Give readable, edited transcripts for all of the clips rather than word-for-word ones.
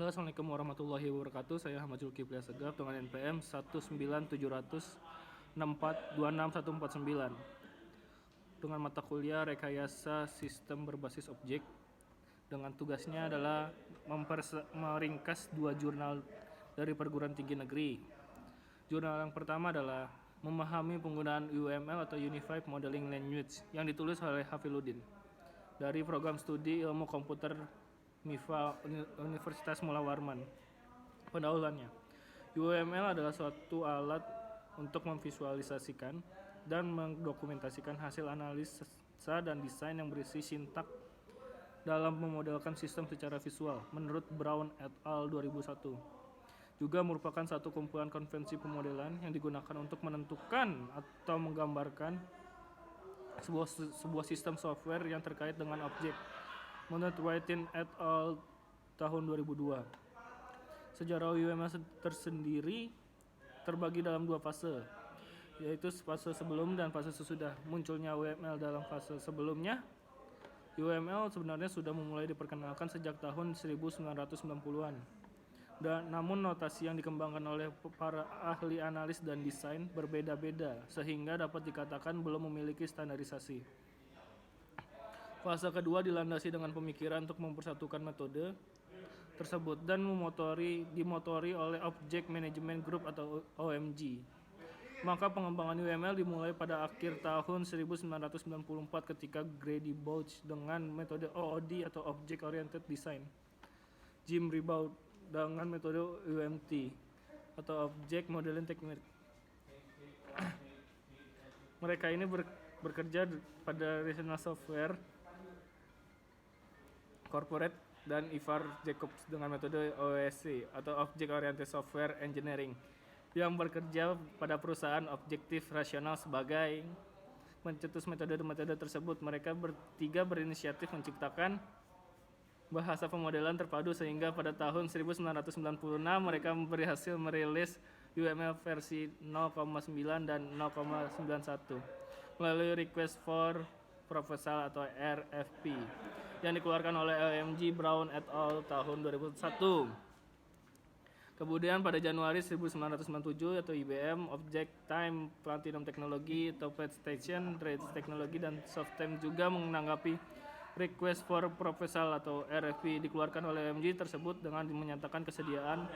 Halo, Assalamualaikum warahmatullahi wabarakatuh. Saya Ahmad Zulkifli Asegaf dengan NPM 19700642649 dengan mata kuliah Rekayasa Sistem Berbasis Objek. Dengan tugasnya adalah meringkas 2 jurnal dari perguruan tinggi negeri. Jurnal yang pertama adalah Memahami Penggunaan UML atau Unified Modeling Language yang ditulis oleh Hafiluddin dari program studi ilmu komputer MIFA Universitas Mula Warman. Pendahuluannya, UML adalah suatu alat untuk memvisualisasikan dan mendokumentasikan hasil analisa dan desain yang berisi sintak dalam memodelkan sistem secara visual menurut Brown et al. 2001. Juga merupakan satu kumpulan konvensi pemodelan yang digunakan untuk menentukan atau menggambarkan sebuah sistem software yang terkait dengan objek. Menurut Whiting et al. Tahun 2002. Sejarah UML tersendiri terbagi dalam 2 fase, yaitu fase sebelum dan fase sesudah munculnya UML. Dalam fase sebelumnya, UML sebenarnya sudah memulai diperkenalkan sejak tahun 1990-an. Namun notasi yang dikembangkan oleh para ahli analis dan desain berbeda-beda sehingga dapat dikatakan belum memiliki standarisasi. Fase kedua dilandasi dengan pemikiran untuk mempersatukan metode tersebut dan dimotori oleh Object Management Group atau OMG. Maka pengembangan UML dimulai pada akhir tahun 1994 ketika Grady Bouch dengan metode OOD atau Object Oriented Design, Jim Ribaud dengan metode UMT atau Object Modeling Technique. Mereka ini bekerja pada Rational Software Corporate dan Ivar Jacobs dengan metode OSC atau Object Oriented Software Engineering yang bekerja pada perusahaan objektif rasional. Sebagai mencetus metode-metode tersebut, mereka bertiga berinisiatif menciptakan bahasa pemodelan terpadu sehingga pada tahun 1996 mereka berhasil merilis UML versi 0,9 dan 0,91 melalui Request for Proposal atau RFP yang dikeluarkan oleh OMG Brown et al. Tahun 2001. Kemudian pada Januari 1997 atau IBM, Object Time Platinum Technology, Topaz Station, Trade Technology, dan Softtime juga menanggapi Request for Proposal atau RFP dikeluarkan oleh OMG tersebut dengan menyatakan kesediaan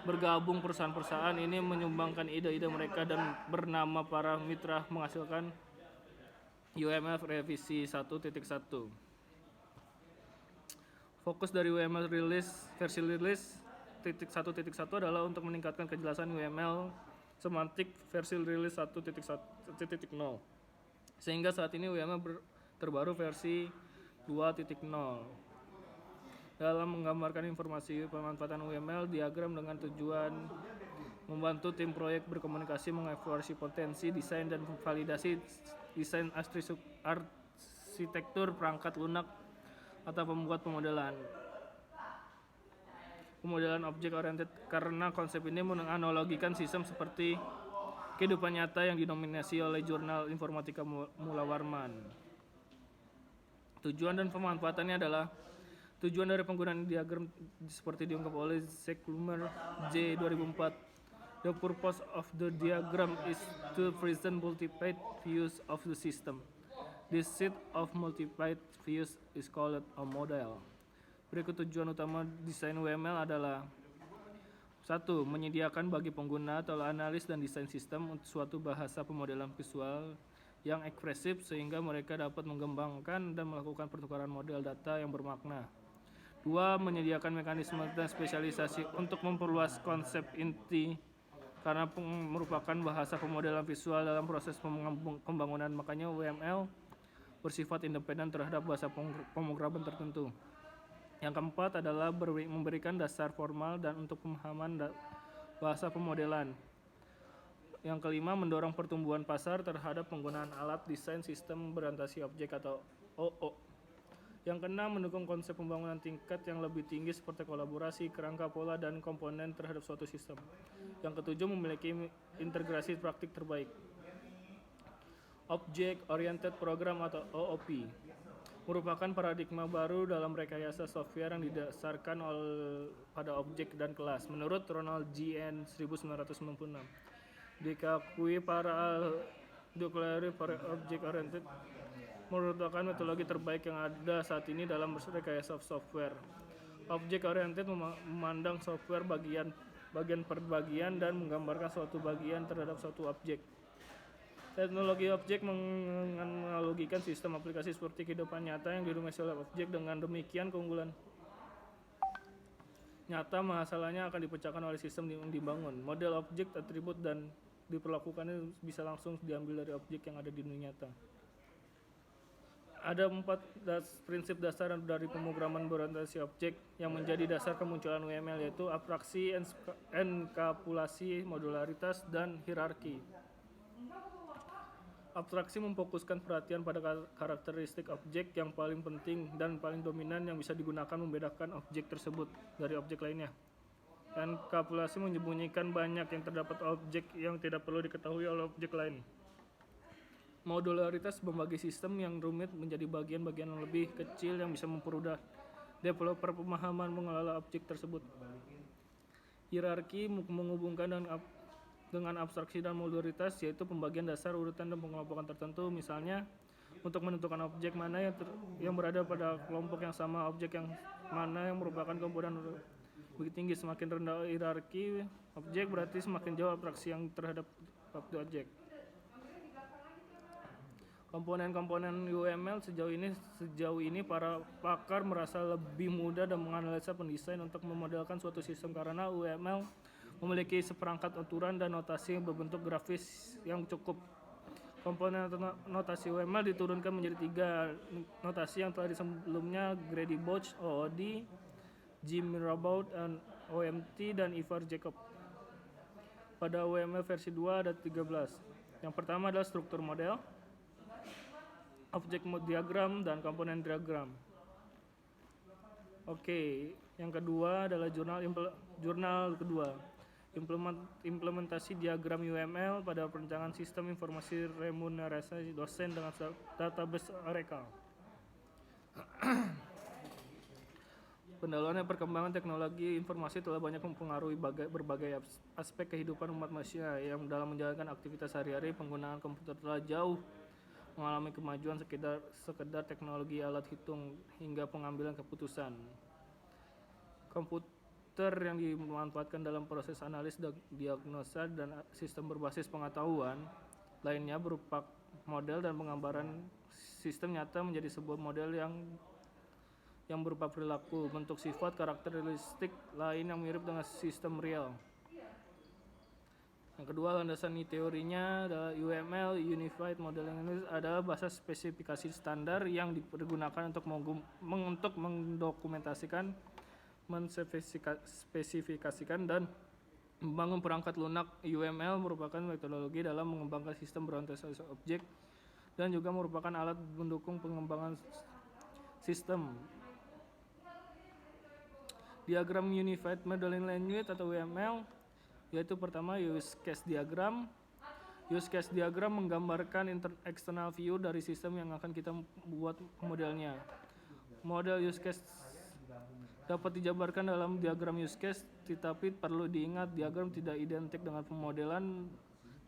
bergabung. Perusahaan-perusahaan ini menyumbangkan ide-ide mereka dan bernama para mitra menghasilkan UML revisi 1.1. Fokus dari UML versi rilis 1.1 adalah untuk meningkatkan kejelasan UML semantik versi rilis 1.0. Sehingga saat ini UML terbaru versi 2.0. Dalam menggambarkan informasi pemanfaatan UML, diagram dengan tujuan membantu tim proyek berkomunikasi, mengevaluasi potensi desain dan validasi desain arsitektur perangkat lunak atau pembuat pemodelan objek oriented, karena konsep ini menganalogikan sistem seperti kehidupan nyata yang didominasi oleh jurnal informatika Mula Warman. Tujuan dan pemanfaatannya adalah tujuan dari penggunaan diagram seperti diungkap oleh Zach Plumer J 2004. The purpose of the diagram is to present multiplied views of the system. This set of multiplied views is called a model. Berikut tujuan utama desain UML adalah: 1. Menyediakan bagi pengguna atau analis dan desain sistem suatu bahasa pemodelan visual yang ekspresif sehingga mereka dapat mengembangkan dan melakukan pertukaran model data yang bermakna. 2. Menyediakan mekanisme dan spesialisasi untuk memperluas konsep inti karena merupakan bahasa pemodelan visual dalam proses pembangunan. Makanya UML bersifat independen terhadap bahasa pemrograman tertentu. Yang keempat adalah memberikan dasar formal dan untuk pemahaman bahasa pemodelan. Yang kelima, mendorong pertumbuhan pasar terhadap penggunaan alat desain sistem berorientasi objek atau OO. Yang keenam, mendukung konsep pembangunan tingkat yang lebih tinggi seperti kolaborasi, kerangka pola, dan komponen terhadap suatu sistem. Yang ketujuh, memiliki integrasi praktik terbaik. Object Oriented Program atau OOP merupakan paradigma baru dalam rekayasa software yang didasarkan pada objek dan kelas. Menurut Ronald G. N. 1996, dikakui para Declarative Object Oriented merupakan metodologi terbaik yang ada saat ini dalam rekayasa software. Object Oriented memandang software bagian per bagian dan menggambarkan suatu bagian terhadap suatu objek. Teknologi objek menganalogikan sistem aplikasi seperti kehidupan nyata yang didominasi oleh objek. Dengan demikian, keunggulan nyata masalahnya akan dipecahkan oleh sistem yang dibangun. Model objek, atribut, dan diperlakukannya bisa langsung diambil dari objek yang ada di dunia nyata. Ada 4 prinsip dasar dari pemrograman berorientasi objek yang menjadi dasar kemunculan UML, yaitu abstraksi, enkapsulasi, modularitas, dan hierarki. Abstraksi memfokuskan perhatian pada karakteristik objek yang paling penting dan paling dominan yang bisa digunakan membedakan objek tersebut dari objek lainnya. Enkapsulasi menyembunyikan banyak yang terdapat objek yang tidak perlu diketahui oleh objek lain. Modularitas membagi sistem yang rumit menjadi bagian-bagian yang lebih kecil yang bisa mempermudah developer pemahaman mengelola objek tersebut. Hierarki menghubungkan dengan abstraksi dan modularitas, yaitu pembagian dasar, urutan, dan pengelompokan tertentu. Misalnya, untuk menentukan objek mana yang berada pada kelompok yang sama, objek yang mana yang merupakan komponen begitu tinggi. Semakin rendah hierarki objek, berarti semakin jauh abstraksi yang terhadap objek. Komponen-komponen UML sejauh ini para pakar merasa lebih mudah dan menganalisa pendesain untuk memodelkan suatu sistem karena UML memiliki seperangkat aturan dan notasi yang berbentuk grafis yang cukup. Komponen notasi UML diturunkan menjadi 3 notasi yang telah sebelumnya: Grady Booch, OOD, Jim Mirabaud, dan OMT, dan Ivar Jacob. Pada UML versi 2 ada 13. Yang pertama adalah struktur model, object diagram, dan komponen diagram. Oke, yang kedua adalah jurnal kedua. Implementasi diagram UML pada perencanaan sistem informasi remunerasi dosen dengan database Oracle. Pendahuluan perkembangan teknologi informasi telah banyak mempengaruhi berbagai aspek kehidupan umat manusia. Yang dalam menjalankan aktivitas sehari-hari, penggunaan komputer telah jauh mengalami kemajuan sekedar teknologi alat hitung hingga pengambilan keputusan. Komputer yang dimanfaatkan dalam proses analis, diagnosa, dan sistem berbasis pengetahuan lainnya berupa model dan penggambaran sistem nyata menjadi sebuah model yang berupa perilaku, bentuk, sifat, karakteristik lain yang mirip dengan sistem real. Yang kedua, landasan teorinya adalah UML, Unified Modeling Language, adalah bahasa spesifikasi standar yang digunakan untuk mendokumentasikan, menspesifikasikan, dan membangun perangkat lunak. UML merupakan metodologi dalam mengembangkan sistem berorientasi objek dan juga merupakan alat mendukung pengembangan sistem. Diagram Unified Modeling Language atau UML, yaitu pertama use case diagram. Use case diagram menggambarkan external view dari sistem yang akan kita buat modelnya. Model use case dapat dijabarkan dalam diagram use case, tetapi perlu diingat diagram tidak identik dengan pemodelan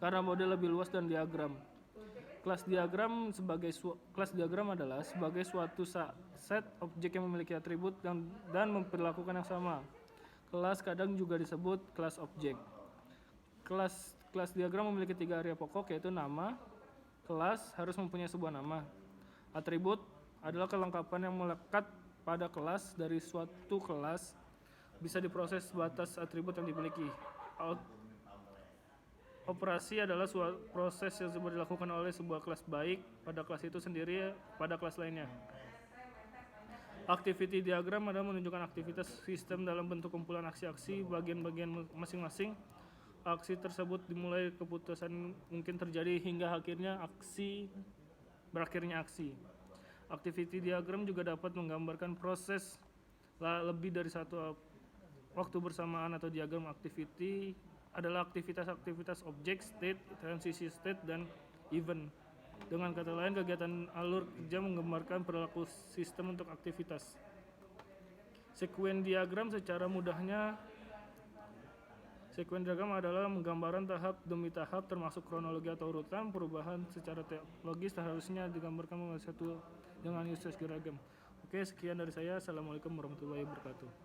karena model lebih luas dan diagram. Kelas diagram adalah sebagai suatu set objek yang memiliki atribut dan memperlakukan yang sama. Kelas kadang juga disebut kelas objek. Kelas diagram memiliki 3 area pokok, yaitu nama. Kelas harus mempunyai sebuah nama. Atribut adalah kelengkapan yang melekat pada kelas dari suatu kelas, bisa diproses batas atribut yang dimiliki. Operasi adalah suatu proses yang dilakukan oleh sebuah kelas baik pada kelas itu sendiri pada kelas lainnya. Activity diagram adalah menunjukkan aktivitas sistem dalam bentuk kumpulan aksi-aksi bagian-bagian masing-masing. Aksi tersebut dimulai keputusan mungkin terjadi hingga berakhirnya aksi. Activity diagram juga dapat menggambarkan proses lebih dari satu waktu bersamaan atau diagram activity adalah aktivitas-aktivitas objek, state, transition state, dan event. Dengan kata lain, kegiatan alur kerja menggambarkan perilaku sistem untuk aktivitas. Sekuen diagram adalah menggambarkan tahap demi tahap termasuk kronologi atau urutan perubahan secara teologis seharusnya digambarkan melalui satu dengan uses diagram. Oke, sekian dari saya. Assalamualaikum warahmatullahi wabarakatuh.